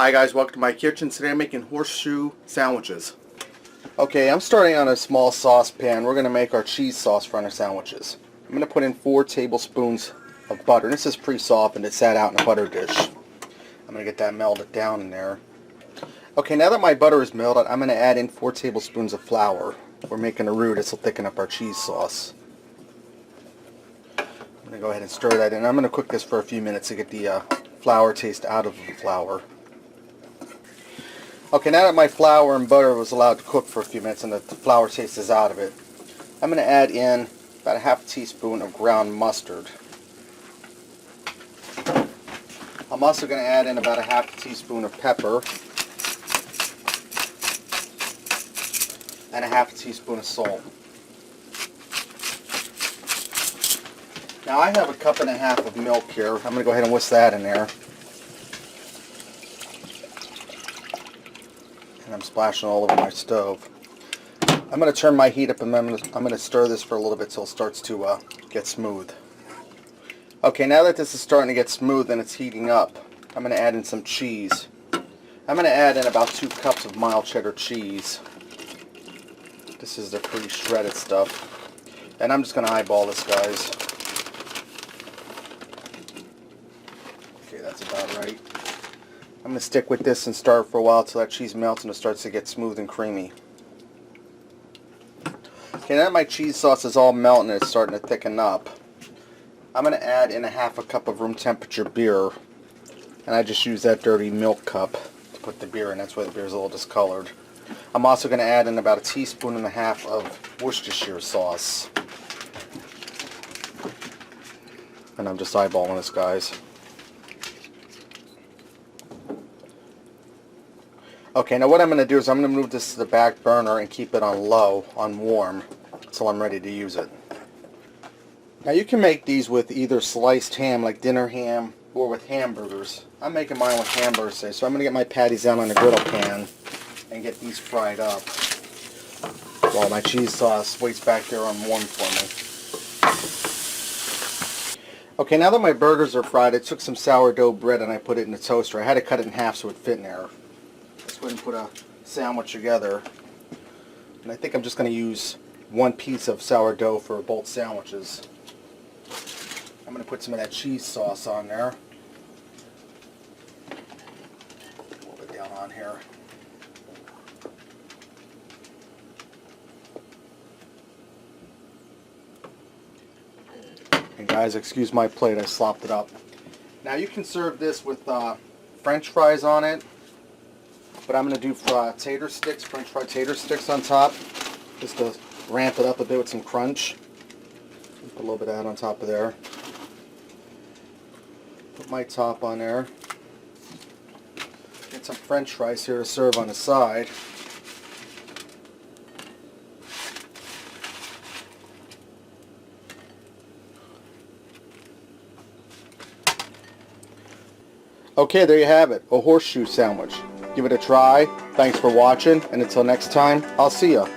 Hi guys, welcome to my kitchen. Today I'm making horseshoe sandwiches. Okay, I'm starting on a small saucepan. We're going to make our cheese sauce for our sandwiches. I'm going to put in 4 tablespoons of butter. This is pre-softened. It's sat out in a butter dish. I'm going to get that melted down in there. Okay, now that my butter is melted, I'm going to add in 4 tablespoons of flour. We're making a roux. This will thicken up our cheese sauce. I'm going to go ahead and stir that in. I'm going to cook this for a few minutes to get the flour taste out of the flour. Okay, now that my flour and butter was allowed to cook for a few minutes and the flour taste is out of it, I'm going to add in about a half teaspoon of ground mustard. I'm also going to add in about a half teaspoon of pepper and a half teaspoon of salt. Now I have a cup and a half of milk here. I'm going to go ahead and whisk that in there. And I'm splashing all over my stove. I'm going to turn my heat up and I'm going to stir this for a little bit till it starts to get smooth. Okay, now that this is starting to get smooth and it's heating up, I'm going to add in some cheese. I'm going to add in about 2 cups of mild cheddar cheese. This is the pre-shredded stuff. And I'm just going to eyeball this, guys. Okay, that's about right. I'm going to stick with this and stir it for a while till that cheese melts and it starts to get smooth and creamy. Okay, now that my cheese sauce is all melting and it's starting to thicken up, I'm going to add in a half a cup of room temperature beer. And I just use that dirty milk cup to put the beer in. That's why the beer is a little discolored. I'm also going to add in about 1.5 teaspoons of Worcestershire sauce. And I'm just eyeballing this, guys. Okay, now what I'm going to do is I'm going to move this to the back burner and keep it on low, on warm, until I'm ready to use it. Now you can make these with either sliced ham, like dinner ham, or with hamburgers. I'm making mine with hamburgers today, so I'm going to get my patties down on the griddle pan and get these fried up while my cheese sauce waits back there on warm for me. Okay, now that my burgers are fried, I took some sourdough bread and I put it in the toaster. I had to cut it in half so it would fit in there. Let's go ahead and put a sandwich together. And I think I'm just going to use 1 piece of sourdough for both sandwiches. I'm going to put some of that cheese sauce on there. A little bit down on here. And guys, excuse my plate, I slopped it up. Now you can serve this with French fries on it. But I'm going to do tater sticks, French fry tater sticks on top, just to ramp it up a bit with some crunch. Put a little bit of that on top of there. Put my top on there. Get some French fries here to serve on the side. Okay, there you have it, a horseshoe sandwich. Give it a try. Thanks for watching, and until next time, I'll see ya.